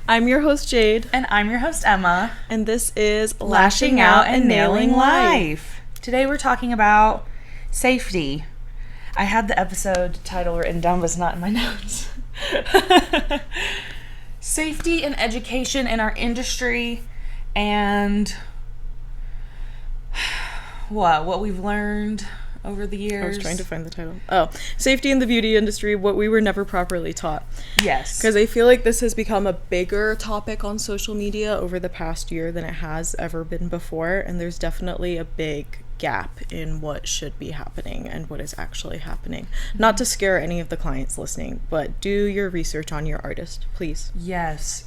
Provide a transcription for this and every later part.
I'm your host, Jade. And I'm your host, Emma. And this is Lashing Out and Nailing Life. Today we're talking about safety. I had the episode title written down, but it's not in my notes. Safety and education in our industry and what we've learned over the years. I was trying to find the title. Oh, safety in the beauty industry, what we were never properly taught. Yes. Because I feel like this has become a bigger topic on social media over the past year than it has ever been before. And there's definitely a big gap in what should be happening and what is actually happening. Not to scare any of the clients listening, but do your research on your artist, please. Yes.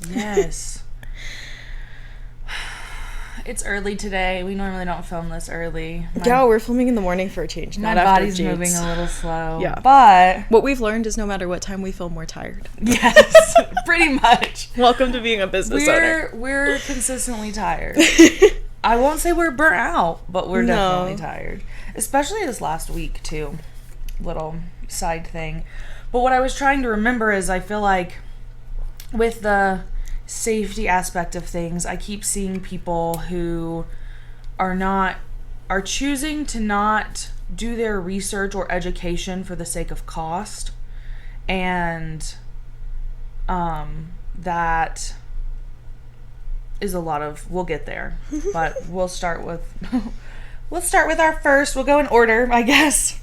It's early today. We normally don't film this early. We're filming in the morning for a change. My body's moving a little slow. Yeah. But what we've learned is no matter what time we film, we're tired. Yes, pretty much. Welcome to being a business owner. We're consistently tired. I won't say we're burnt out, but we're definitely tired. Especially this last week, too. Little side thing. But what I was trying to remember is I feel like with the safety aspect of things, I keep seeing people who are choosing to not do their research or education for the sake of cost, and that is a lot of, we'll get there, but we'll start with our first. We'll go in order, I guess.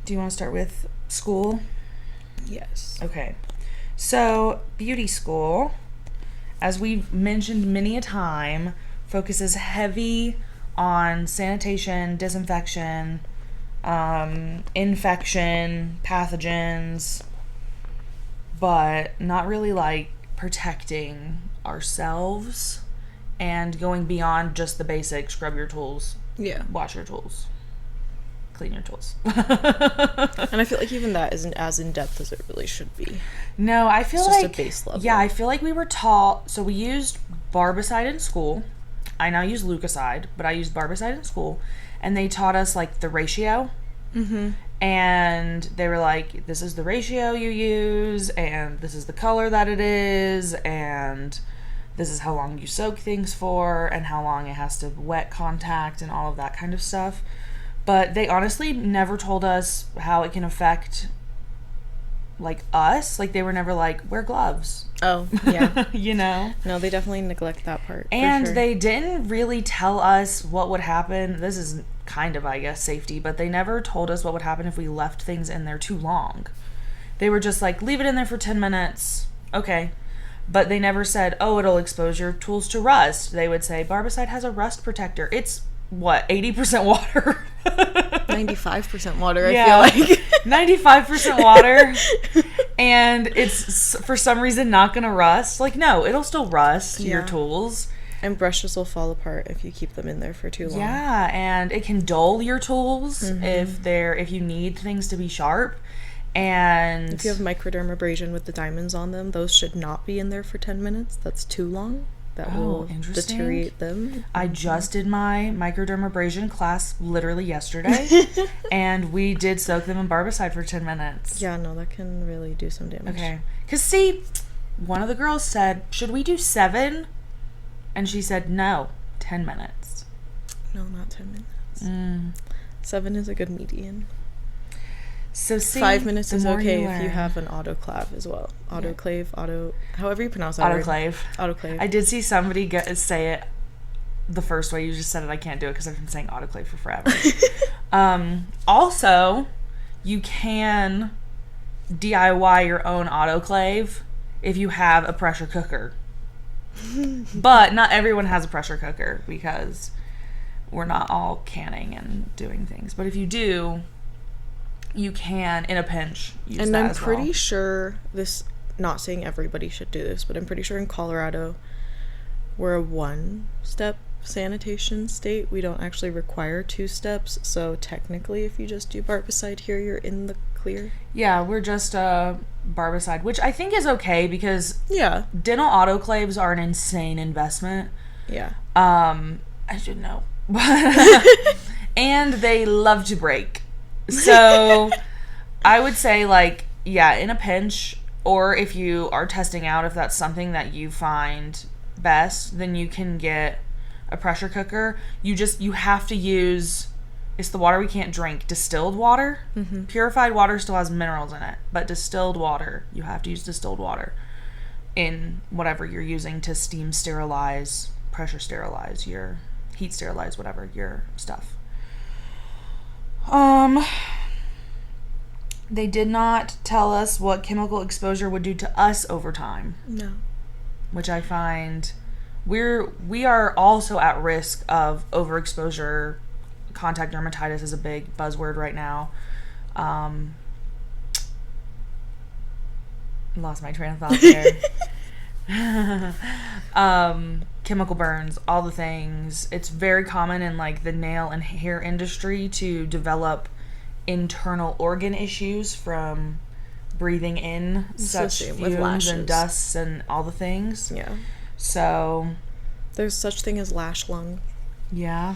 Do you want to start with school? Yes. Okay. So, beauty school, as we've mentioned many a time, focuses heavy on sanitation, disinfection, infection, pathogens, but not really like protecting ourselves and going beyond just the basic scrub your tools, wash your tools, clean your tools. And I feel like even that isn't as in-depth as it really should be. No, I feel it's like just a base level. Yeah, I feel like we were taught, so we used barbicide in school. I now use Lucicide, but I used barbicide in school, and they taught us like the ratio. Mm-hmm. And they were like, this is the ratio you use, and this is the color that it is, and this is how long you soak things for, and how long it has to wet contact, and all of that kind of stuff. But they honestly never told us how it can affect, like, us. Like, they were never like, wear gloves. Oh, yeah. You know? No, they definitely neglect that part. And they didn't really tell us what would happen. This is kind of, I guess, safety. But they never told us what would happen if we left things in there too long. They were just like, leave it in there for 10 minutes. Okay. But they never said, oh, it'll expose your tools to rust. They would say, barbicide has a rust protector. It's, 80% water? 95% water, I feel like. 95% water. And it's, for some reason, not going to rust. Like, no, it'll still rust, your tools. And brushes will fall apart if you keep them in there for too long. Yeah, and it can dull your tools if you need things to be sharp. And if you have microdermabrasion with the diamonds on them, those should not be in there for 10 minutes. That's too long. That will deteriorate them. I just did my microdermabrasion class literally yesterday, and we did soak them in barbicide for 10 minutes. Yeah, no, that can really do some damage. Okay. Because, see, one of the girls said, should we do 7? And she said, no, 10 minutes. No, not 10 minutes. 7 is a good median. So see, 5 minutes is okay if you have an autoclave as well. Autoclave, however you pronounce that autoclave. Autoclave. I did see somebody say it the first way you just said it. I can't do it because I've been saying autoclave for forever. Also, you can DIY your own autoclave if you have a pressure cooker. But not everyone has a pressure cooker because we're not all canning and doing things. But if you do, you can, in a pinch, use and that I'm as pretty well. sure this, not saying everybody should do this, but I'm pretty sure in Colorado, we're a 1-step sanitation state. We don't actually require 2 steps. So technically, if you just do barbicide here, you're in the clear. Yeah, we're just barbicide, which I think is okay because dental autoclaves are an insane investment. Yeah. I should know. And they love to break. So I would say, like, yeah, in a pinch, or if you are testing out if that's something that you find best, then you can get a pressure cooker. You have to use, it's the water we can't drink, distilled water. Mm-hmm. Purified water still has minerals in it, but distilled water, you have to use distilled water in whatever you're using to steam sterilize, pressure sterilize, your heat sterilize, whatever, your stuff. They did not tell us what chemical exposure would do to us over time. No. Which I find we are also at risk of overexposure. Contact dermatitis is a big buzzword right now. Lost my train of thought there. Chemical burns, all the things. It's very common in like the nail and hair industry to develop internal organ issues from breathing in such fumes and dusts and all the things. Yeah. So there's such thing as lash lung. Yeah.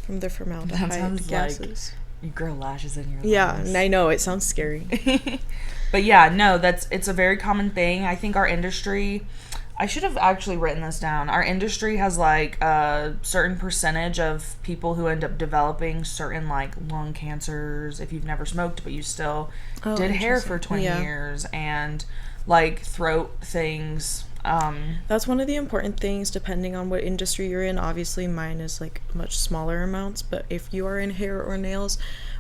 From the formaldehyde gases. Like you grow lashes in your lungs. Yeah, I know. It sounds scary. But yeah, no, it's a very common thing. I think our industry, I should have actually written this down. Our industry has like a certain percentage of people who end up developing certain like lung cancers if you've never smoked but you still did hair for 20 years, and like throat things. That's one of the important things depending on what industry you're in. Obviously mine is like much smaller amounts, but if you are in hair or nails,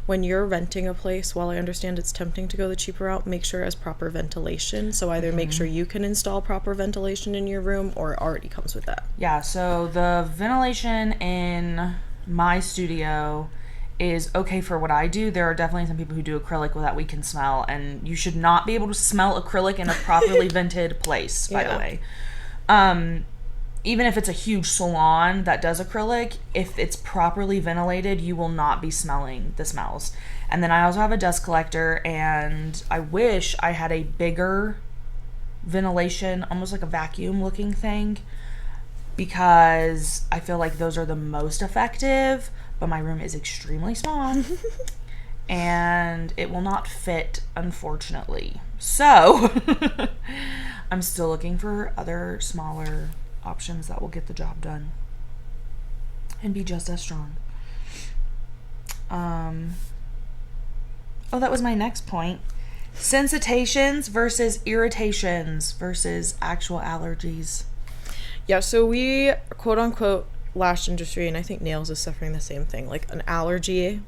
when you're renting a place, while I understand it's tempting to go the cheaper route, make sure it has proper ventilation. So either make sure you can install proper ventilation in your room or it already comes with that. Yeah, so the ventilation in my studio is okay for what I do. There are definitely some people who do acrylic that we can smell, and you should not be able to smell acrylic in a properly vented place, by the way. Even if it's a huge salon that does acrylic, if it's properly ventilated, you will not be smelling the smells. And then I also have a dust collector, and I wish I had a bigger ventilation, almost like a vacuum looking thing, because I feel like those are the most effective, but my room is extremely small and it will not fit, unfortunately. So I'm still looking for other smaller options that will get the job done and be just as strong. Oh, that was my next point. Sensitations versus irritations versus actual allergies. Yeah, so we quote unquote lash industry, and I think nails is suffering the same thing, like an allergy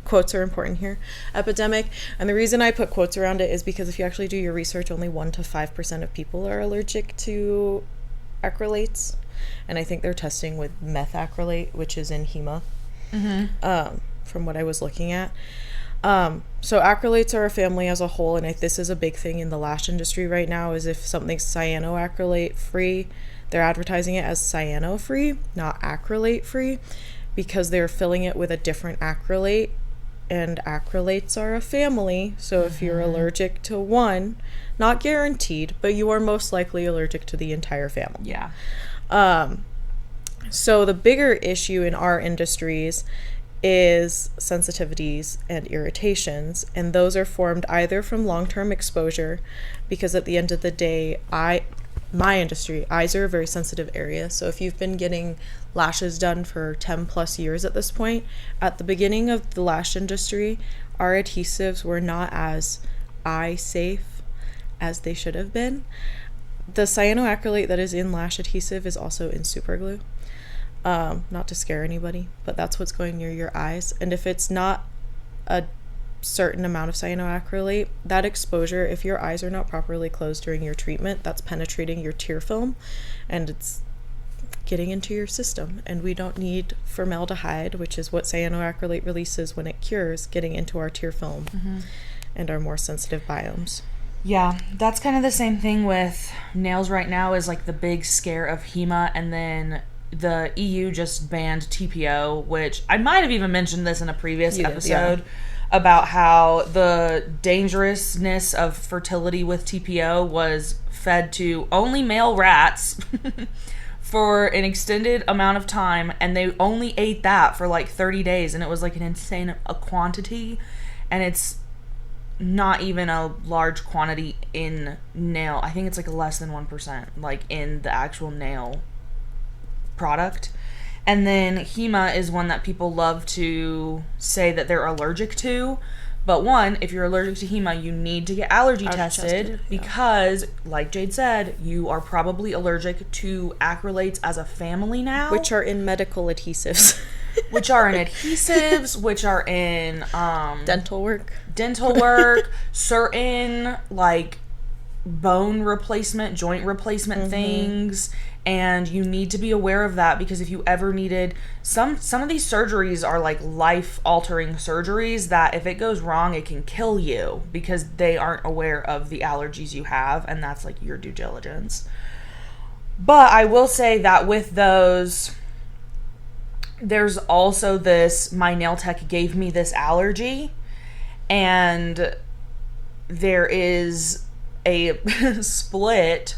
quotes are important here, epidemic. And the reason I put quotes around it is because if you actually do your research, only 1 to 5% of people are allergic to acrylates, and I think they're testing with methacrylate, which is in HEMA, from what I was looking at. So acrylates are a family as a whole, and this is a big thing in the lash industry right now, is if something's cyanoacrylate free, they're advertising it as cyano free, not acrylate free, because they're filling it with a different acrylate, and acrylates are a family. So if you're allergic to one, not guaranteed, but you are most likely allergic to the entire family. Yeah. So the bigger issue in our industries is sensitivities and irritations, and those are formed either from long-term exposure, because at the end of the day, my industry, eyes are a very sensitive area. So if you've been getting lashes done for 10 plus years at this point, at the beginning of the lash industry, our adhesives were not as eye safe as they should have been. The cyanoacrylate that is in lash adhesive is also in super glue. Not to scare anybody, but that's what's going near your eyes. And if it's not a certain amount of cyanoacrylate, that exposure, if your eyes are not properly closed during your treatment, that's penetrating your tear film and it's getting into your system. And we don't need formaldehyde, which is what cyanoacrylate releases when it cures, getting into our tear film and our more sensitive biomes. Yeah, that's kind of the same thing with nails right now, is like the big scare of HEMA, and then the EU just banned TPO, which I might have even mentioned this in a previous episode. About how the dangerousness of fertility with TPO was fed to only male rats for an extended amount of time, and they only ate that for like 30 days, and it was like an insane quantity, and it's not even a large quantity in nail. I think it's like less than 1%, like in the actual nail product. And then HEMA is one that people love to say that they're allergic to. But one, if you're allergic to HEMA, you need to get allergy tested because, like Jade said, you are probably allergic to acrylates as a family now. Which are in medical adhesives. Which are in adhesives, which are in... dental work, certain, like, bone replacement, joint replacement things. And you need to be aware of that because if you ever needed some of these surgeries are like life-altering surgeries that if it goes wrong, it can kill you because they aren't aware of the allergies you have, and that's like your due diligence. But I will say that with those, there's also this, my nail tech gave me this allergy, and there is a split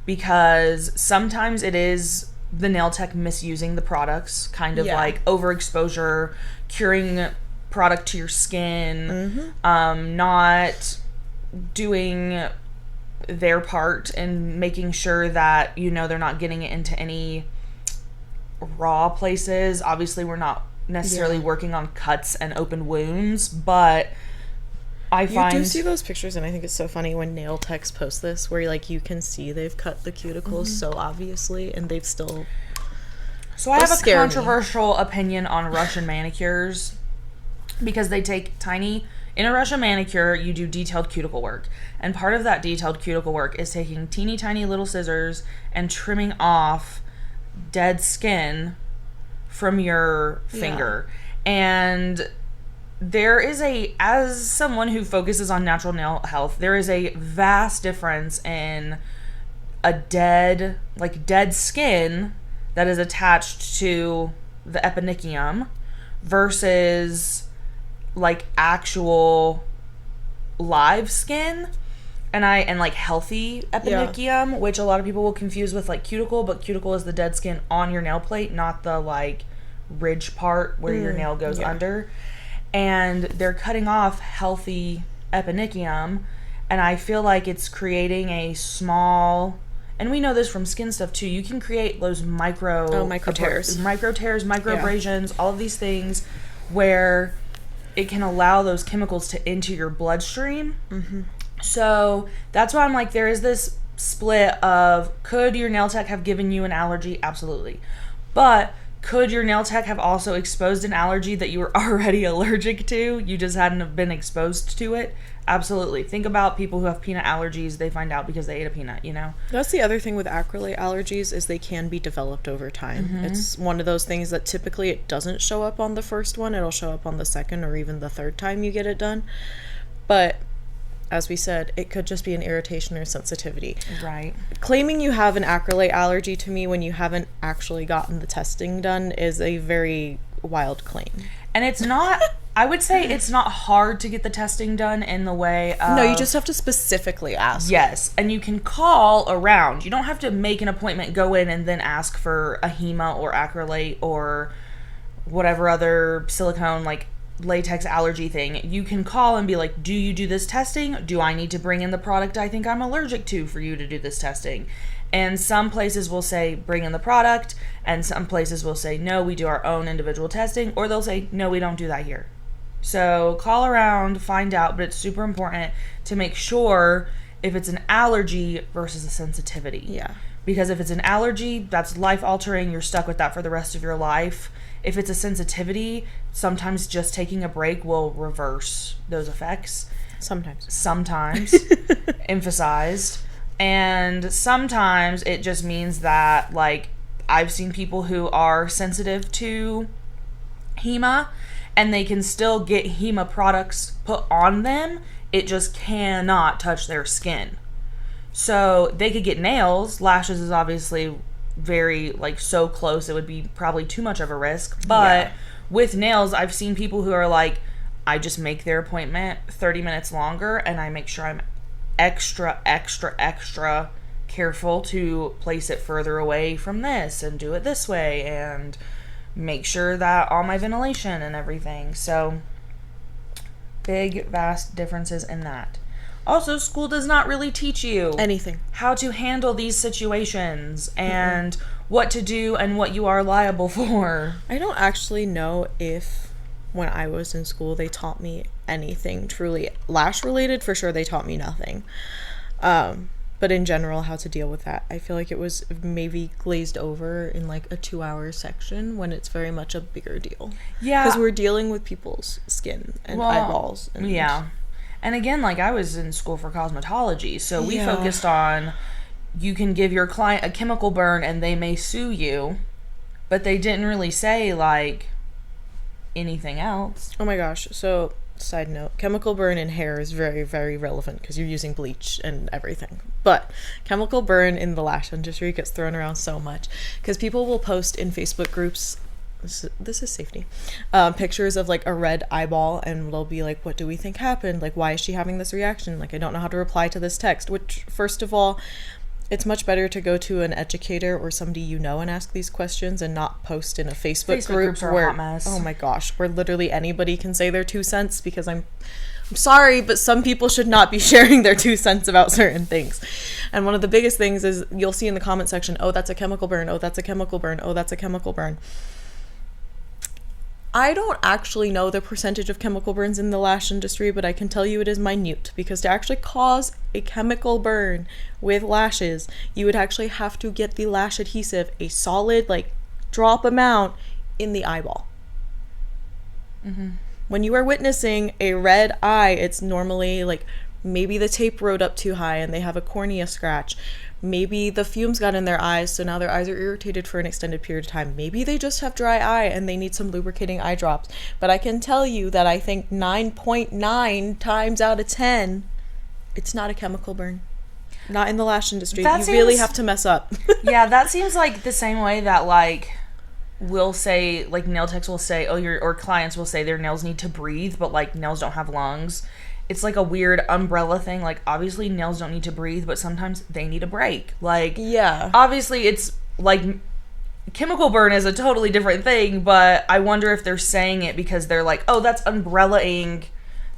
because sometimes it is the nail tech misusing the products, kind of like overexposure, curing product to your skin, not doing their part and making sure that, you know, they're not getting it into any raw places. Obviously, we're not necessarily working on cuts and open wounds, but I find... You do see those pictures, and I think it's so funny when nail techs post this, where like you can see they've cut the cuticles so obviously, and they've still... So I have a controversial opinion on Russian manicures, because they take tiny... In a Russian manicure, you do detailed cuticle work, and part of that detailed cuticle work is taking teeny tiny little scissors and trimming off dead skin from your finger. And... there is as someone who focuses on natural nail health, there is a vast difference in a dead skin that is attached to the eponychium versus like actual live skin and like healthy eponychium, which a lot of people will confuse with like cuticle, but cuticle is the dead skin on your nail plate, not the like ridge part where your nail goes under. And they're cutting off healthy eponychium, and I feel like it's creating a small, and we know this from skin stuff too, you can create those micro tears, micro abrasions, all of these things where it can allow those chemicals to enter your bloodstream. So that's why I'm like, there is this split of, could your nail tech have given you an allergy? Absolutely. But could your nail tech have also exposed an allergy that you were already allergic to? You just hadn't have been exposed to it? Absolutely. Think about people who have peanut allergies. They find out because they ate a peanut, you know? That's the other thing with acrylate allergies is they can be developed over time. It's one of those things that typically it doesn't show up on the first one. It'll show up on the second or even the third time you get it done. But as we said, it could just be an irritation or sensitivity. Right. Claiming you have an acrylate allergy to me when you haven't actually gotten the testing done is a very wild claim. And it's not, I would say it's not hard to get the testing done in the way of... No, you just have to specifically ask. Yes, and you can call around. You don't have to make an appointment, go in, and then ask for a HEMA or acrylate or whatever other silicone, like, latex allergy thing. You can call and be like, do you do this testing? Do I need to bring in the product I think I'm allergic to for you to do this testing? And some places will say bring in the product, and some places will say no, we do our own individual testing, or they'll say no, we don't do that here. So call around, find out, but it's super important to make sure if it's an allergy versus a sensitivity. Yeah. Because if it's an allergy, that's life altering, you're stuck with that for the rest of your life. If it's a sensitivity, sometimes just taking a break will reverse those effects. Sometimes. Emphasized. And sometimes it just means that, like, I've seen people who are sensitive to HEMA, and they can still get HEMA products put on them. It just cannot touch their skin. So they could get nails. Lashes is obviously very, like, so close, it would be probably too much of a risk. But with nails, I've seen people who are like, I just make their appointment 30 minutes longer, and I make sure I'm extra careful to place it further away from this and do it this way and make sure that all my ventilation and everything. So Big, vast differences in that. Also, school does not really teach you anything. How to handle these situations and what to do and what you are liable for. I don't actually know if when I was in school they taught me anything truly lash related. For sure they taught me nothing. But in general, how to deal with that. I feel like it was maybe glazed over in like a 2-hour section when it's very much a bigger deal. Yeah. Because we're dealing with people's skin and eyeballs. And yeah. And again, like I was in school for cosmetology, so we focused on you can give your client a chemical burn and they may sue you, but they didn't really say like anything else. Oh my gosh. So, side note, chemical burn in hair is very, very relevant because you're using bleach and everything. But chemical burn in the lash industry gets thrown around so much because people will post in Facebook groups, this is safety, pictures of like a red eyeball, and they'll be like, what do we think happened? Like, why is she having this reaction? Like, I don't know how to reply to this text. Which, first of all, it's much better to go to an educator or somebody you know and ask these questions and not post in a Facebook group groups are where, a hot mess. oh my gosh, where literally anybody can say their 2 cents, because I'm sorry, but some people should not be sharing their 2 cents about certain things. And one of the biggest things is you'll see in the comment section, oh, that's a chemical burn, oh, that's a chemical burn, oh, that's a chemical burn. I don't actually know the percentage of chemical burns in the lash industry, but I can tell you it is minute, because to actually cause a chemical burn with lashes, you would actually have to get the lash adhesive, a solid, like, drop amount in the eyeball. When you are witnessing a red eye, it's normally, like, maybe the tape rode up too high and they have a cornea scratch. Maybe the fumes got in their eyes, so now their eyes are irritated for an extended period of time. Maybe they just have dry eye and they need some lubricating eye drops. But I can tell you that I think 9.9 times out of 10, it's not a chemical burn. Not in the lash industry. Really have to mess up. Yeah, that seems like the same way that, like, we'll say, like, nail techs will say, oh, or clients will say their nails need to breathe, but, like, nails don't have lungs. It's like a weird umbrella thing. Like, obviously nails don't need to breathe, but sometimes they need a break. Like, yeah, obviously it's like chemical burn is a totally different thing, but I wonder if they're saying it because they're like, oh, that's umbrella-ing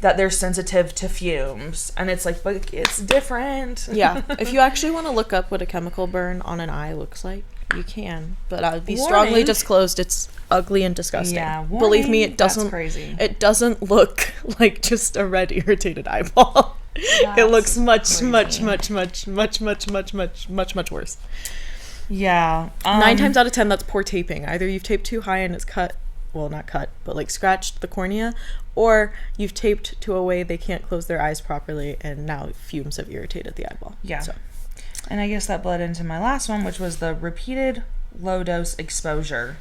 that they're sensitive to fumes. And it's like, but it's different. Yeah. If you actually want to look up what a chemical burn on an eye looks like, you can. But I would be strongly disclosed it's ugly and disgusting. Yeah, believe me, it doesn't. That's crazy. It doesn't look like just a red irritated eyeball. It looks much worse. Yeah. 9 times out of 10, that's poor taping. Either you've taped too high and it's cut, well, not cut, but like scratched the cornea, or you've taped to a way they can't close their eyes properly and now fumes have irritated the eyeball. Yeah. So. And I guess that bled into my last one, which was the repeated low-dose exposure.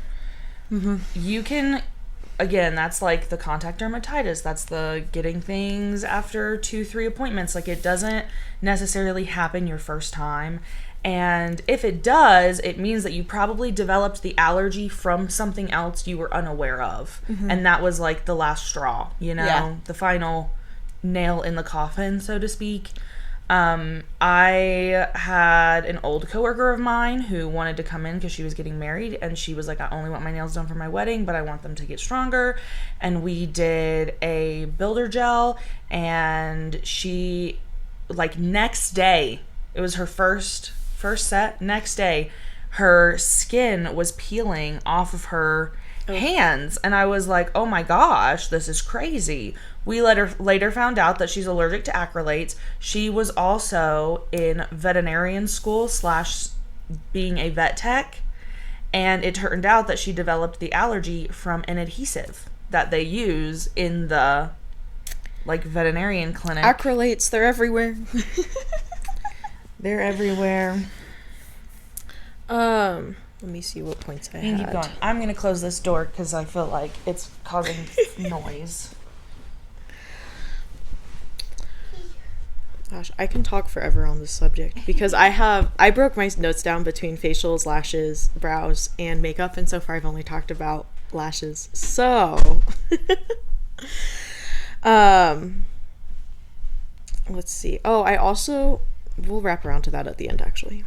You can, again, that's like the contact dermatitis. That's the getting things after 2-3 appointments. Like, it doesn't necessarily happen your first time. And if it does, it means that you probably developed the allergy from something else you were unaware of. And that was like the last straw, you know, the final nail in the coffin, so to speak. I had an old coworker of mine who wanted to come in because she was getting married, and she was like, I only want my nails done for my wedding, but I want them to get stronger. And we did a builder gel, and she, like, next day, it was her first set, next day, her skin was peeling off of her hands, and I was like, oh my gosh, this is crazy. We later found out that she's allergic to acrylates. She was also in veterinarian school / being a vet tech, and it turned out that she developed the allergy from an adhesive that they use in the, like, veterinarian clinic. Acrylates, they're everywhere. They're everywhere. Let me see what points I had. Keep going. I'm going to close this door because I feel like it's causing noise. Gosh, I can talk forever on this subject because I broke my notes down between facials, lashes, brows, and makeup, and so far I've only talked about lashes. So, let's see. Oh, we'll wrap around to that at the end, actually.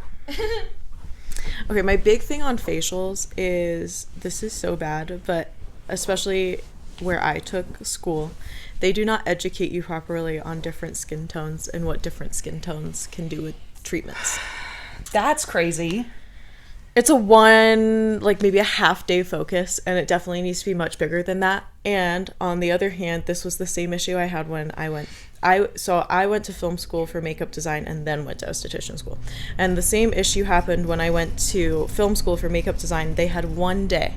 Okay, my big thing on facials is, this is so bad, but especially where I took school, They do not educate you properly on different skin tones and what different skin tones can do with treatments. That's crazy. It's a one, like maybe a half day focus, and it definitely needs to be much bigger than that. And on the other hand, this was the same issue I had when I went to film school for makeup design and then went to esthetician school. And the same issue happened when I went to film school for makeup design. They had one day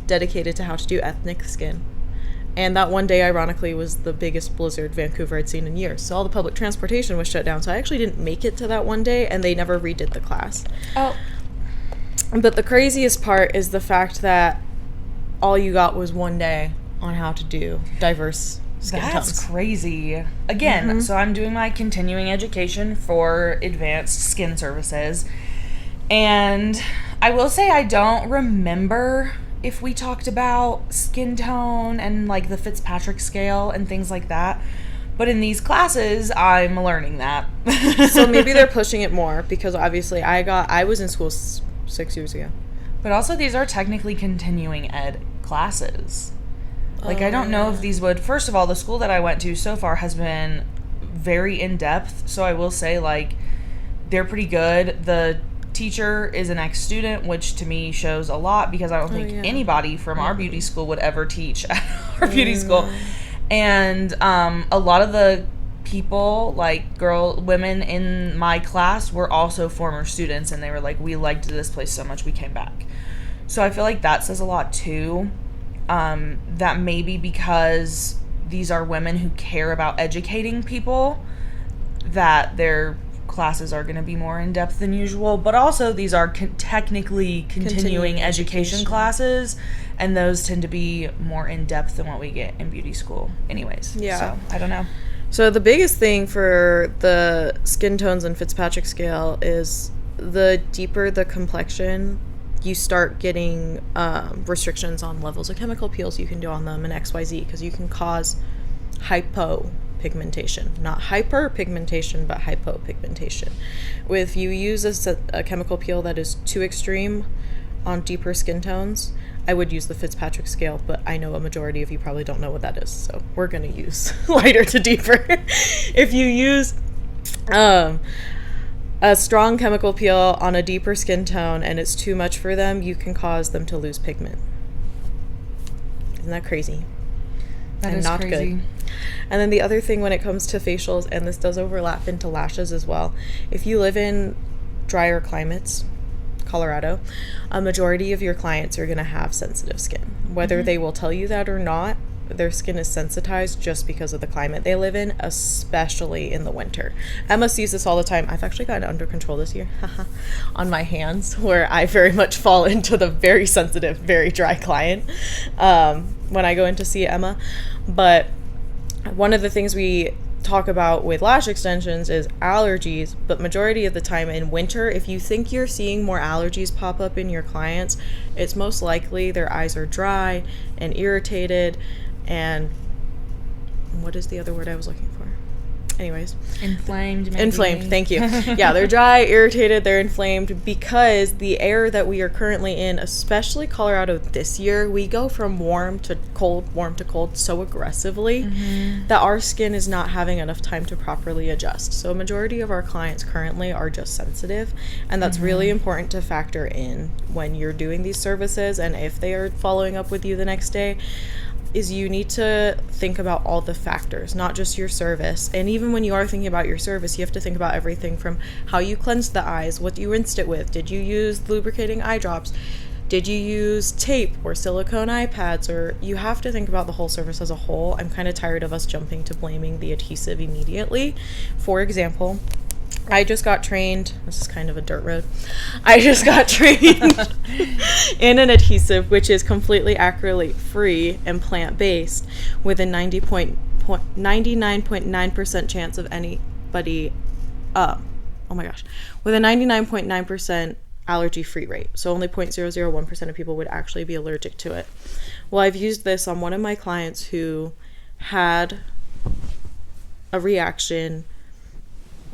dedicated to how to do ethnic skin. And that one day, ironically, was the biggest blizzard Vancouver had seen in years. So all the public transportation was shut down. So I actually didn't make it to that one day, and they never redid the class. Oh. But the craziest part is the fact that all you got was one day on how to do diverse skin tones. That's crazy. Again, so I'm doing my continuing education for advanced skin services. And I will say I don't remember if we talked about skin tone and like the Fitzpatrick scale and things like that. But in these classes, I'm learning that. So maybe they're pushing it more because obviously I was in school 6 years ago. But also these are technically continuing ed classes. Like, I don't know if these would... First of all, the school that I went to so far has been very in-depth. So I will say, like, they're pretty good. The teacher is an ex-student, which to me shows a lot because I don't think anybody from our beauty school would ever teach at our beauty school. And a lot of the people, like women in my class were also former students, and they were like, we liked this place so much we came back. So I feel like that says a lot too. That maybe because these are women who care about educating people, that their classes are going to be more in depth than usual. But also these are technically continuing education classes, and those tend to be more in depth than what we get in beauty school anyways. So I don't know. So the biggest thing for the skin tones and Fitzpatrick scale is the deeper the complexion, you start getting restrictions on levels of chemical peels you can do on them and XYZ, because you can cause hypopigmentation. Not hyperpigmentation, but hypopigmentation. If you use a chemical peel that is too extreme on deeper skin tones, I would use the Fitzpatrick scale, but I know a majority of you probably don't know what that is, so we're going to use lighter to deeper. If you use a strong chemical peel on a deeper skin tone and it's too much for them, you can cause them to lose pigment. Isn't that crazy? That is not crazy. Good. And then the other thing when it comes to facials, and this does overlap into lashes as well, if you live in drier climates, Colorado, a majority of your clients are going to have sensitive skin. Whether they will tell you that or not, their skin is sensitized just because of the climate they live in, especially in the winter. Emma sees this all the time. I've actually gotten it under control this year on my hands, where I very much fall into the very sensitive, very dry client when I go in to see Emma. But one of the things we talk about with lash extensions is allergies, but majority of the time in winter, if you think you're seeing more allergies pop up in your clients, it's most likely their eyes are dry and irritated, and what is the other word I was looking for? Anyways. Inflamed, maybe. Inflamed, thank you. Yeah, they're dry, irritated, they're inflamed because the air that we are currently in, especially Colorado this year, we go from warm to cold so aggressively that our skin is not having enough time to properly adjust. So a majority of our clients currently are just sensitive, and that's really important to factor in when you're doing these services, and if they are following up with you the next day, is you need to think about all the factors, not just your service. And even when you are thinking about your service, you have to think about everything from how you cleansed the eyes, what you rinsed it with, did you use lubricating eye drops, did you use tape or silicone eye pads, or you have to think about the whole service as a whole. I'm kind of tired of us jumping to blaming the adhesive immediately. For example, I just got trained, this is kind of a dirt road, I just got trained in an adhesive which is completely acrylate free and plant-based with a 99.9% chance of anybody, with a 99.9% allergy-free rate. So only 0.001% of people would actually be allergic to it. Well, I've used this on one of my clients who had a reaction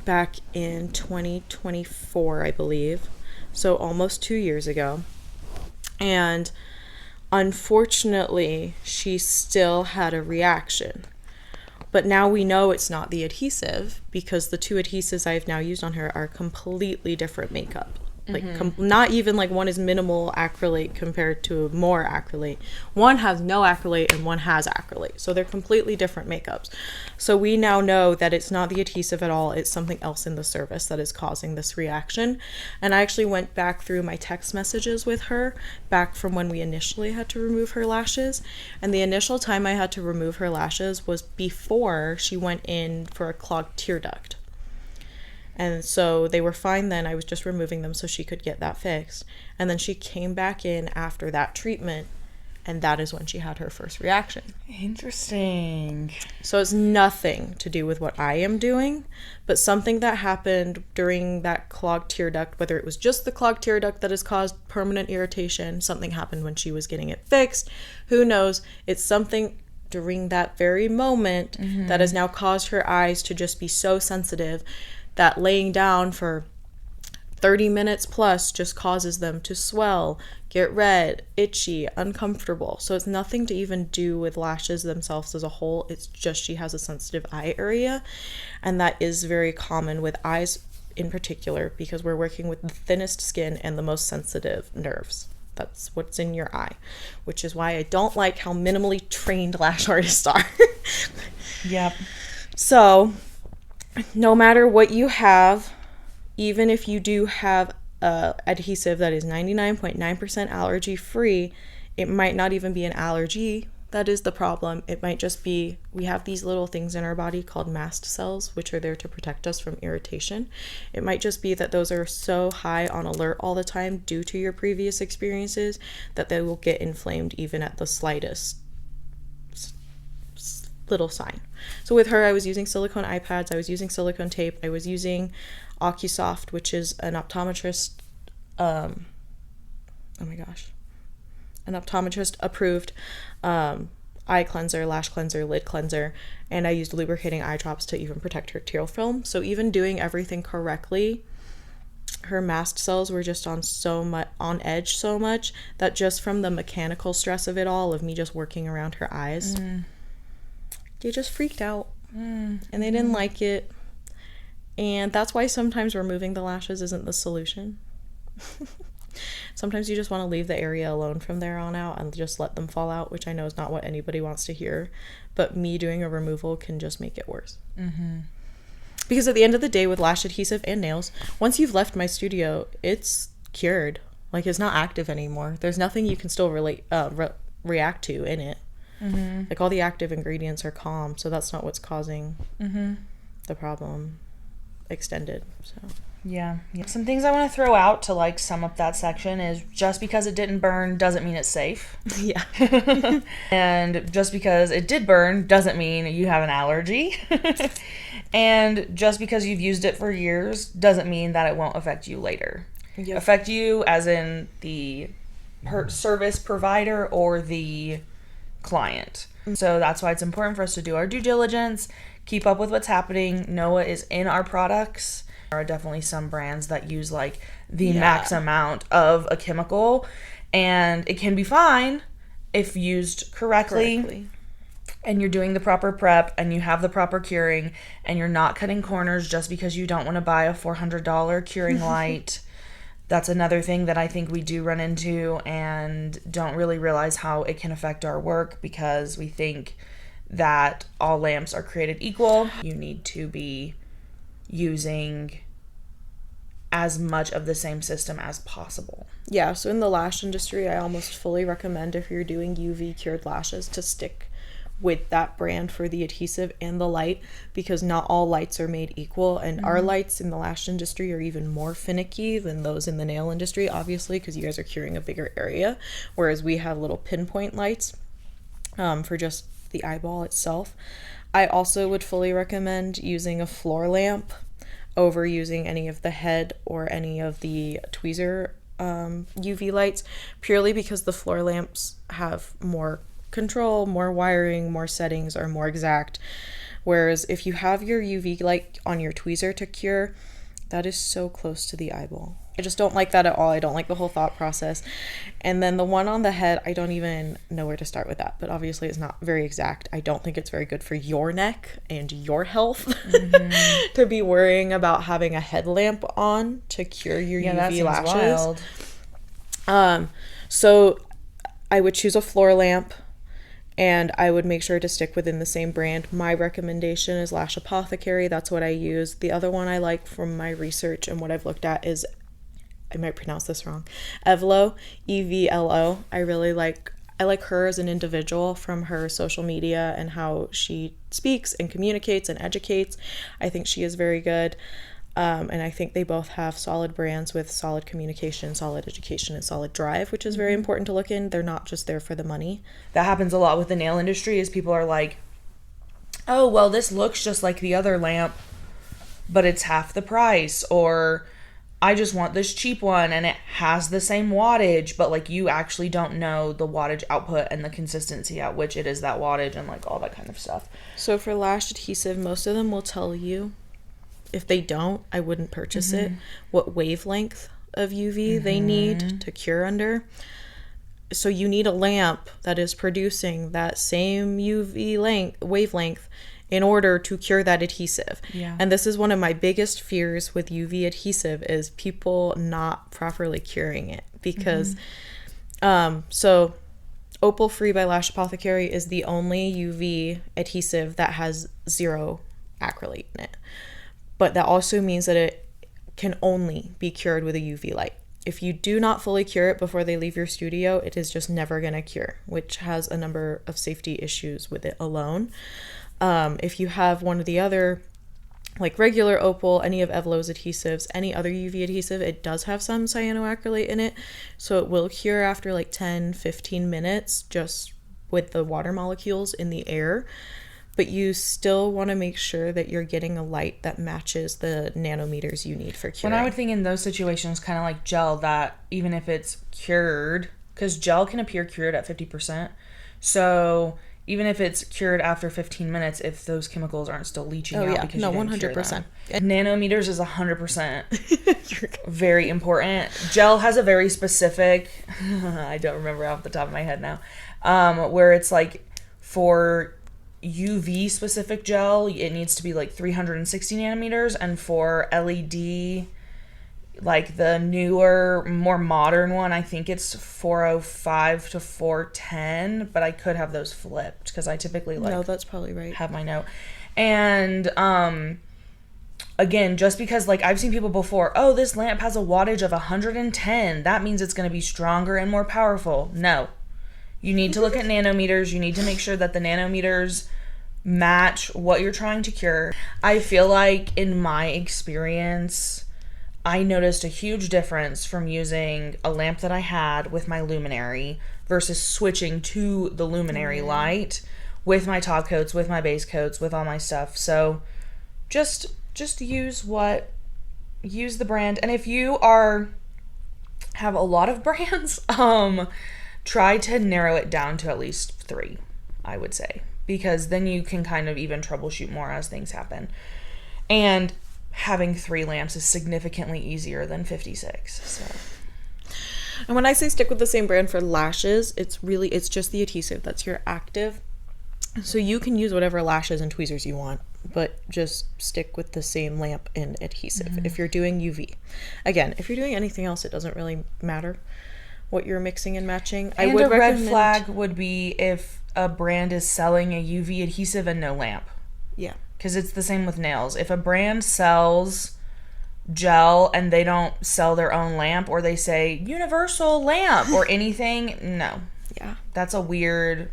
back in 2024, I believe, so almost 2 years ago, and unfortunately she still had a reaction. But now we know it's not the adhesive, because the 2 adhesives I've now used on her are completely different makeup. Like, not even like one is minimal acrylate compared to more acrylate. One has no acrylate and one has acrylate. So they're completely different makeups. So we now know that it's not the adhesive at all. It's something else in the service that is causing this reaction. And I actually went back through my text messages with her back from when we initially had to remove her lashes. And the initial time I had to remove her lashes was before she went in for a clogged tear duct. And so they were fine then. I was just removing them so she could get that fixed. And then she came back in after that treatment, and that is when she had her first reaction. Interesting. So it's nothing to do with what I am doing, but something that happened during that clogged tear duct, whether it was just the clogged tear duct that has caused permanent irritation, something happened when she was getting it fixed. Who knows? It's something during that very moment that has now caused her eyes to just be so sensitive that laying down for 30 minutes plus just causes them to swell, get red, itchy, uncomfortable. So it's nothing to even do with lashes themselves as a whole. It's just she has a sensitive eye area, and that is very common with eyes in particular, because we're working with the thinnest skin and the most sensitive nerves. That's what's in your eye, which is why I don't like how minimally trained lash artists are. Yep. So no matter what you have, even if you do have adhesive that is 99.9% allergy free, it might not even be an allergy that is the problem. It might just be, we have these little things in our body called mast cells, which are there to protect us from irritation. It might just be that those are so high on alert all the time due to your previous experiences that they will get inflamed even at the slightest little sign. So with her, I was using silicone eye pads, I was using silicone tape, I was using OcuSoft, which is an optometrist an optometrist approved eye cleanser, lash cleanser, lid cleanser, and I used lubricating eye drops to even protect her tear film. So even doing everything correctly, her mast cells were just on edge so much that just from the mechanical stress of it all, of me just working around her eyes, they just freaked out and they didn't like it. And that's why sometimes removing the lashes isn't the solution. Sometimes you just want to leave the area alone from there on out and just let them fall out, which I know is not what anybody wants to hear, but me doing a removal can just make it worse. Because at the end of the day, with lash adhesive and nails, once you've left my studio, it's cured. Like, it's not active anymore. There's nothing you can still react to in it. Like, all the active ingredients are calm, so that's not what's causing the problem extended. So yeah. Some things I want to throw out to like sum up that section is, just because it didn't burn doesn't mean it's safe. Yeah. And just because it did burn doesn't mean you have an allergy. And just because you've used it for years doesn't mean that it won't affect you later. Yep. Affect you as in the service provider or the client. So that's why it's important for us to do our due diligence, keep up with what's happening, know what is in our products. There are definitely some brands that use like the max amount of a chemical, and it can be fine if used correctly. And you're doing the proper prep and you have the proper curing and you're not cutting corners just because you don't want to buy a $400 curing light. That's another thing that I think we do run into and don't really realize how it can affect our work, because we think that all lamps are created equal. You need to be using as much of the same system as possible. Yeah, so in the lash industry, I almost fully recommend, if you're doing UV cured lashes, to stick with that brand for the adhesive and the light, because not all lights are made equal, and our lights in the lash industry are even more finicky than those in the nail industry, obviously, because you guys are curing a bigger area, whereas we have little pinpoint lights for just the eyeball itself. I also would fully recommend using a floor lamp over using any of the head or any of the tweezer UV lights, purely because the floor lamps have more control, more wiring, more settings, are more exact. Whereas if you have your UV light on your tweezer to cure, That is so close to the eyeball. I just don't like that at all. I don't like the whole thought process. And then the one on the head, I don't even know where to start with that. But obviously it's not very exact. I don't think it's very good for your neck and your health to be worrying about having a headlamp on to cure your UV lashes. Wild. So I would choose a floor lamp. And I would make sure to stick within the same brand. My recommendation is Lash Apothecary. That's what I use. The other one I like from my research and what I've looked at is, I might pronounce this wrong, Evlo, EVLO. I like her as an individual from her social media and how she speaks and communicates and educates. I think she is very good. And I think they both have solid brands with solid communication, solid education, and solid drive, which is very important to look in. They're not just there for the money. That happens a lot with the nail industry is people are like, oh, well, this looks just like the other lamp, but it's half the price. Or I just want this cheap one and it has the same wattage, but like you actually don't know the wattage output and the consistency at which it is that wattage and like all that kind of stuff. So for lash adhesive, most of them will tell you. If they don't, I wouldn't purchase it. What wavelength of UV they need to cure under. So you need a lamp that is producing that same UV wavelength in order to cure that adhesive. Yeah. And this is one of my biggest fears with UV adhesive is people not properly curing it. Because, so Opal Free by Lash Apothecary is the only UV adhesive that has 0 acrylate in it. But that also means that it can only be cured with a UV light. If you do not fully cure it before they leave your studio, it is just never going to cure, which has a number of safety issues with it alone. If you have one of the other, like regular Opal, any of Evlo's adhesives, any other UV adhesive, it does have some cyanoacrylate in it. So it will cure after like 10, 15 minutes just with the water molecules in the air. But you still want to make sure that you're getting a light that matches the nanometers you need for curing. When I would think in those situations, kind of like gel, that even if it's cured, because gel can appear cured at 50%. So even if it's cured after 15 minutes, if those chemicals aren't still leaching out because you didn't 100%. Cure them. Nanometers is 100% very important. Gel has a very specific, I don't remember off the top of my head now, where it's like for UV specific gel, it needs to be like 360 nanometers, and for LED, like the newer, more modern one, I think it's 405 to 410, but I could have those flipped because I typically no, that's probably right. Have my note. And again, just because like I've seen people before, oh, this lamp has a wattage of 110, that means it's going to be stronger and more powerful. No. You need to look at nanometers. You need to make sure that the nanometers match what you're trying to cure. I feel like in my experience, I noticed a huge difference from using a lamp that I had with my luminary versus switching to the luminary light with my top coats, with my base coats, with all my stuff. So just use the brand. And if you have a lot of brands, try to narrow it down to at least 3, I would say, because then you can kind of even troubleshoot more as things happen. And having 3 lamps is significantly easier than 56. So. And when I say stick with the same brand for lashes, it's just the adhesive that's your active. So you can use whatever lashes and tweezers you want, but just stick with the same lamp and adhesive if you're doing UV. Again, if you're doing anything else, it doesn't really matter what you're mixing and matching. And a red flag would be if a brand is selling a UV adhesive and no lamp. Yeah. Because it's the same with nails. If a brand sells gel and they don't sell their own lamp, or they say universal lamp or anything, no. Yeah. That's weird.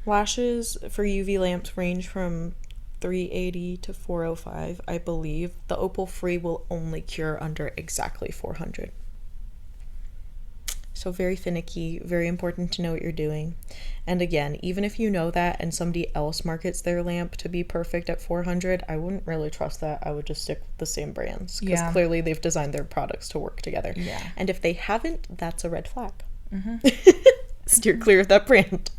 Lashes for UV lamps range from 380 to 405, I believe. The Opal Free will only cure under exactly 400. So very finicky, very important to know what you're doing. And again, even if you know that and somebody else markets their lamp to be perfect at 400, I wouldn't really trust that. I would just stick with the same brands because clearly they've designed their products to work together. Yeah. And if they haven't, that's a red flag. Steer clear of that brand.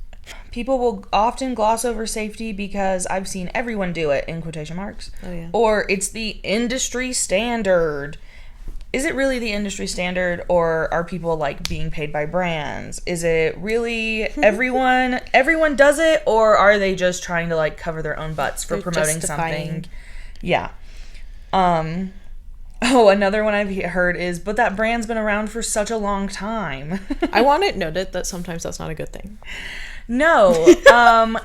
People will often gloss over safety because I've seen everyone do it, in quotation marks. Oh, yeah. Or it's the industry standard. Is it really the industry standard, or are people like being paid by brands? Is it really everyone does it, or are they just trying to like cover their own butts for They're promoting justifying. something? Yeah. Oh, another one I've heard is, but that brand's been around for such a long time. I want it noted that sometimes that's not a good thing. No.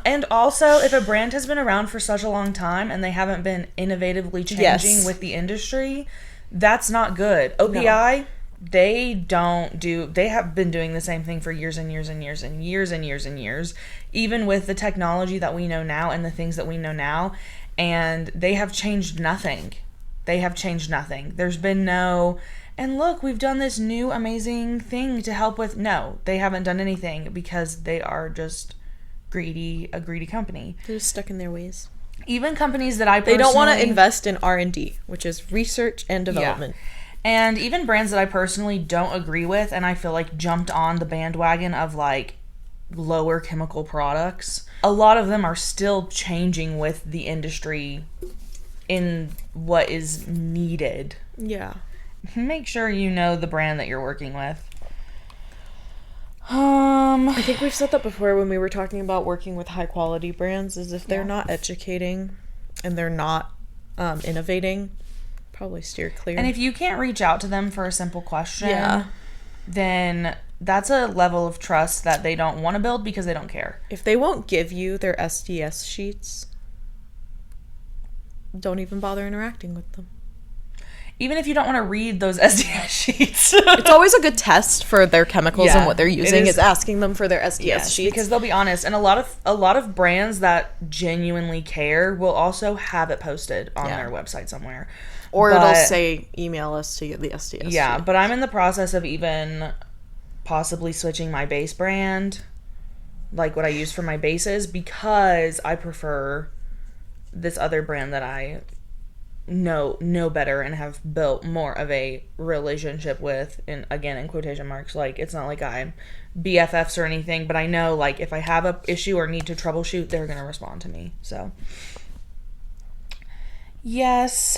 And also, if a brand has been around for such a long time and they haven't been innovatively changing with the industry, that's not good. OPI, they have been doing the same thing for years and years and years and years and years and years, even with the technology that we know now and the things that we know now, and they have changed nothing. They have changed nothing. There's been no, and look, we've done this new amazing thing to help with. No, they haven't done anything because they are just a greedy company. They're just stuck in their ways. Even companies that they don't want to invest in R&D, which is research and development. Yeah. And even brands that I personally don't agree with, and I feel like jumped on the bandwagon of like lower chemical products, a lot of them are still changing with the industry in what is needed. Yeah. Make sure you know the brand that you're working with. I think we've said that before when we were talking about working with high quality brands, is if they're not educating and they're not innovating, probably steer clear. And if you can't reach out to them for a simple question, then that's a level of trust that they don't want to build because they don't care. If they won't give you their SDS sheets, don't even bother interacting with them. Even if you don't want to read those SDS sheets. It's always a good test for their chemicals and what they're using is asking them for their SDS sheets. Because they'll be honest, and a lot of brands that genuinely care will also have it posted on their website somewhere. Or it'll say email us to get the SDS sheet. But I'm in the process of even possibly switching my base brand, like what I use for my bases, because I prefer this other brand that I know better and have built more of a relationship with, and again in quotation marks, like it's not like I'm BFFs or anything, but I know like if I have a issue or need to troubleshoot, they're gonna respond to me. So yes.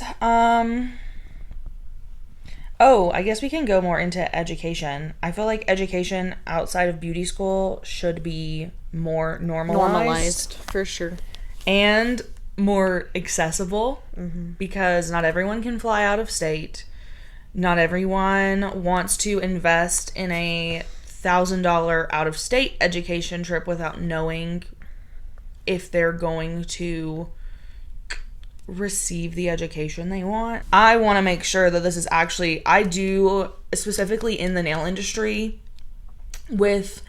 Oh, I guess we can go more into education. I feel like education outside of beauty school should be more normalized for sure, and more accessible, because not everyone can fly out of state. Not everyone wants to invest in a $1,000 out of state education trip without knowing if they're going to receive the education they want. I want to make sure that this is actually, I do specifically in the nail industry, with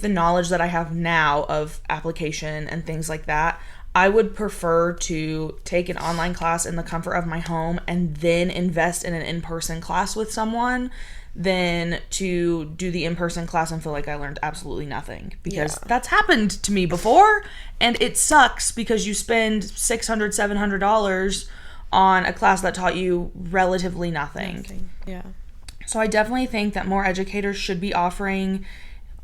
the knowledge that I have now of application and things like that, I would prefer to take an online class in the comfort of my home and then invest in an in-person class with someone than to do the in-person class and feel like I learned absolutely nothing. Because that's happened to me before, and it sucks because you spend $600, $700 on a class that taught you relatively nothing. Yeah. So I definitely think that more educators should be offering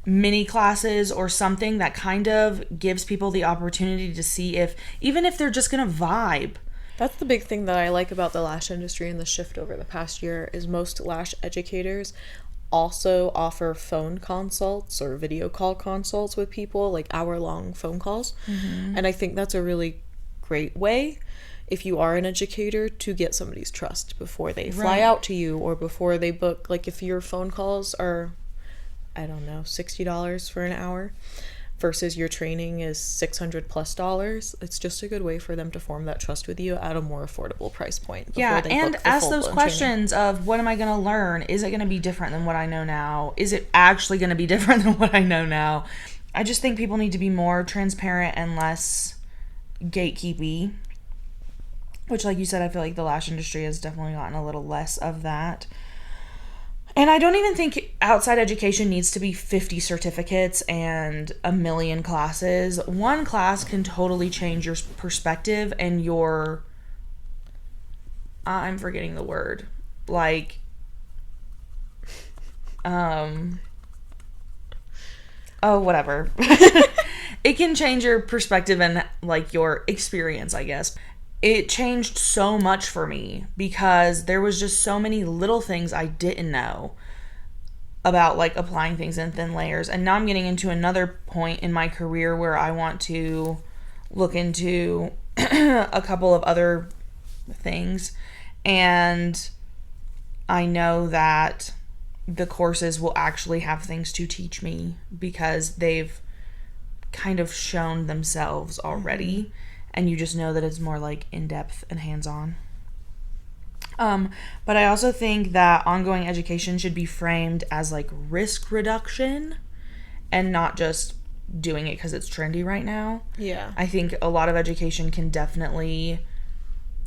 mini classes or something that kind of gives people the opportunity to see if, even if they're just gonna vibe. That's the big thing that I like about the lash industry and the shift over the past year, is most lash educators also offer phone consults or video call consults with people, like hour-long phone calls. And I think that's a really great way, if you are an educator, to get somebody's trust before they fly out to you or before they book. Like if your phone calls are, I don't know, $60 for an hour versus your training is $600+, it's just a good way for them to form that trust with you at a more affordable price point. Yeah, and ask those questions of, what am I going to learn? Is it going to be different than what I know now? Is it actually going to be different than what I know now? I just think people need to be more transparent and less gatekeepy, which, like you said, I feel like the lash industry has definitely gotten a little less of that. And I don't even think outside education needs to be 50 certificates and a million classes. One class can totally change your perspective and your, I'm forgetting the word, like, whatever. It can change your perspective and like your experience, I guess. It changed so much for me because there was just so many little things I didn't know about like applying things in thin layers. And now I'm getting into another point in my career where I want to look into a couple of other things. And I know that the courses will actually have things to teach me because they've kind of shown themselves already. And you just know that it's more like in-depth and hands-on. But I also think that ongoing education should be framed as like risk reduction and not just doing it because it's trendy right now. Yeah. I think a lot of education can definitely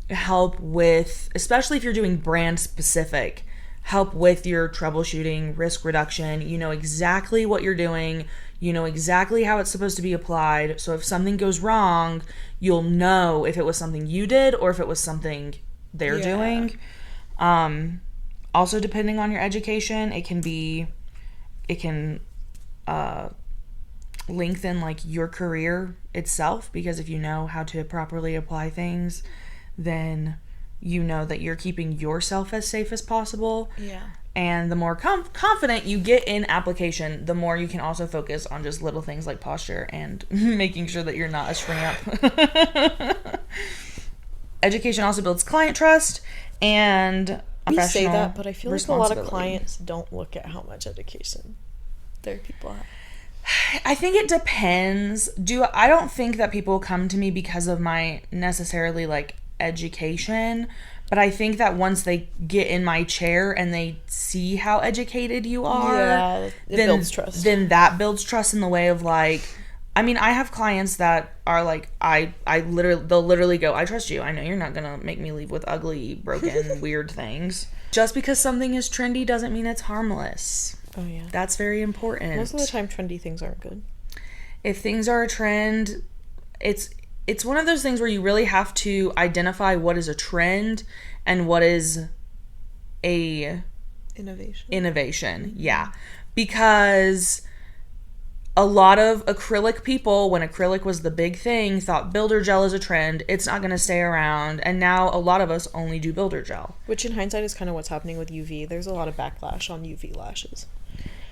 help with, especially if you're doing brand specific, help with your troubleshooting, risk reduction. You know exactly what you're doing. You know exactly how it's supposed to be applied. So if something goes wrong, you'll know if it was something you did or if it was something they're doing. Also, depending on your education, it can lengthen like your career itself, because if you know how to properly apply things, then you know that you're keeping yourself as safe as possible. Yeah. And the more confident you get in application, the more you can also focus on just little things like posture and making sure that you're not a shrimp. Education also builds client trust and We professional say that, but I feel like a lot of responsibility. clients don't look at how much education their people have. I think it depends. I don't think that people come to me because of my necessarily like education, but I think that once they get in my chair and they see how educated you are, builds trust. Then that builds trust in the way of like, I mean, I have clients that are like, they'll literally go, I trust you. I know you're not gonna make me leave with ugly, broken, weird things. Just because something is trendy doesn't mean it's harmless. Oh, yeah. That's very important. Most of the time, trendy things aren't good. If things are a trend, it's one of those things where you really have to identify what is a trend and what is a innovation. Yeah. Because a lot of acrylic people, when acrylic was the big thing, thought builder gel is a trend. It's not going to stay around. And now a lot of us only do builder gel. Which in hindsight is kind of what's happening with UV. There's a lot of backlash on UV lashes.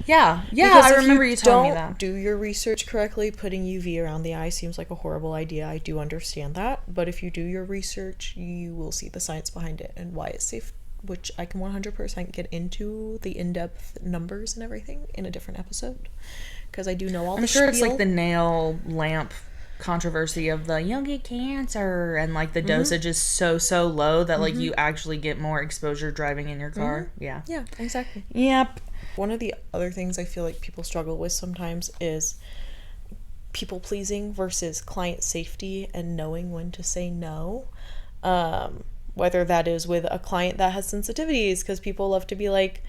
Yeah, Because I if remember you telling me that. Don't do your research correctly, putting UV around the eye seems like a horrible idea. I do understand that. But if you do your research, you will see the science behind it and why it's safe, which I can 100% get into the in-depth numbers and everything in a different episode. Because I do know all the I'm sure it's spiel. like the nail lamp controversy of the you'll get cancer and like the dosage is so low that like you actually get more exposure driving in your car. Yeah. Yeah, exactly. Yep. One of the other things I feel like people struggle with sometimes is people pleasing versus client safety and knowing when to say no. Whether that is with a client that has sensitivities, because people love to be like,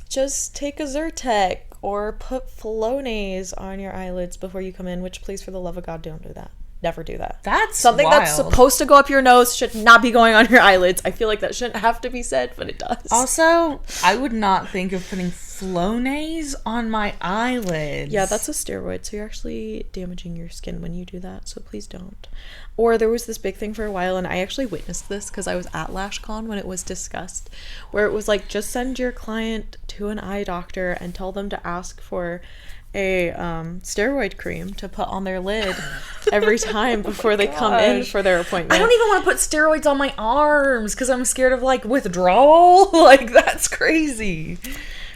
just take a Zyrtec or put Flonase on your eyelids before you come in, which please, for the love of God, don't do that. Never do that. That's something wild. That's supposed to go up your nose should not be going on your eyelids. I feel like that shouldn't have to be said, but it does. Also, I would not think of putting Flonase on my eyelids. Yeah, that's a steroid, so you're actually damaging your skin when you do that, so please don't. Or there was this big thing for a while, and I actually witnessed this because I was at LashCon when it was discussed, where it was like, just send your client to an eye doctor and tell them to ask for a steroid cream to put on their lid every time before they come in for their appointment. I don't even want to put steroids on my arms because I'm scared of like withdrawal. Like, that's crazy.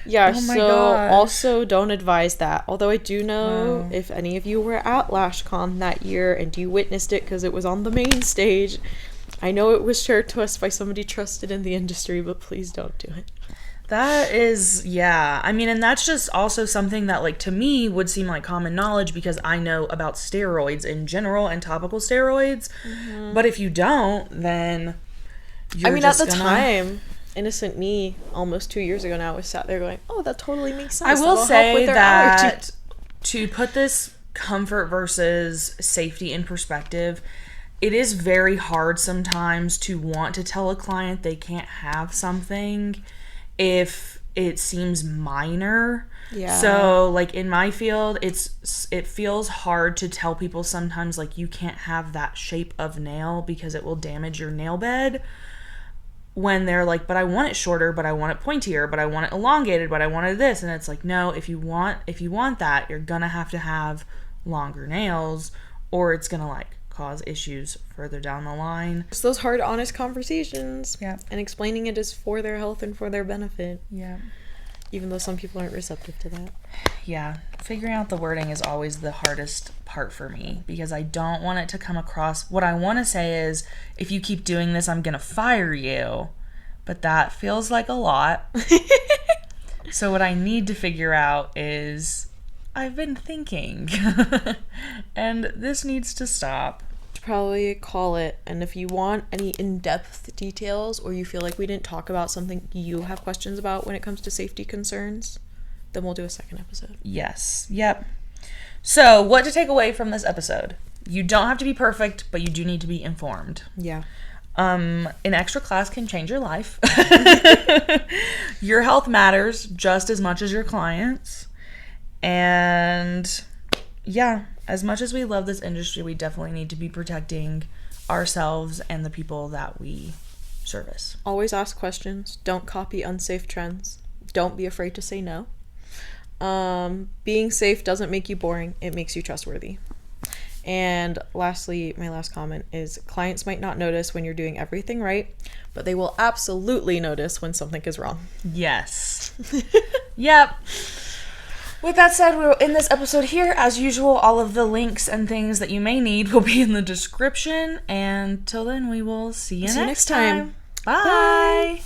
Yeah, oh my so gosh. Also don't advise that. Although I do know if any of you were at LashCon that year and you witnessed it because it was on the main stage, I know it was shared to us by somebody trusted in the industry, but please don't do it. That is, yeah. I mean, and that's just also something that, like, to me would seem like common knowledge because I know about steroids in general and topical steroids. But if you don't, then you're at the time, innocent me, almost 2 years ago now, was sat there going, oh, that totally makes sense. I will That'll say help with their that allergy. to put this comfort versus safety in perspective, it is very hard sometimes to want to tell a client they can't have something if it seems minor. Yeah. So, like, in my field, it feels hard to tell people sometimes, like, you can't have that shape of nail because it will damage your nail bed. When they're like, but I want it shorter, but I want it pointier, but I want it elongated, but I wanted this. And it's like, no, if you want that, you're going to have longer nails, or it's going to, like, cause issues further down the line. It's those hard, honest conversations. Yeah. And explaining it is for their health and for their benefit. Yeah. Even though some people aren't receptive to that. Yeah. Figuring out the wording is always the hardest part for me because I don't want it to come across. What I want to say is, if you keep doing this, I'm going to fire you. But that feels like a lot. So what I need to figure out is, I've been thinking. And this needs to stop. Probably call it, and if you want any in-depth details or you feel like we didn't talk about something you have questions about when it comes to safety concerns, then we'll do a second episode. Yes. Yep. So, what to take away from this episode? You don't have to be perfect, but you do need to be informed. Yeah. An extra class can change your life. Your health matters just as much as your clients. And yeah, as much as we love this industry, we definitely need to be protecting ourselves and the people that we service. Always ask questions. Don't copy unsafe trends. Don't be afraid to say no. Being safe doesn't make you boring. It makes you trustworthy. And lastly, my last comment is, clients might not notice when you're doing everything right, but they will absolutely notice when something is wrong. Yes. Yep. With that said, we'll end this episode here. As usual, all of the links and things that you may need will be in the description. And till then, we will see you next time. Bye. Bye.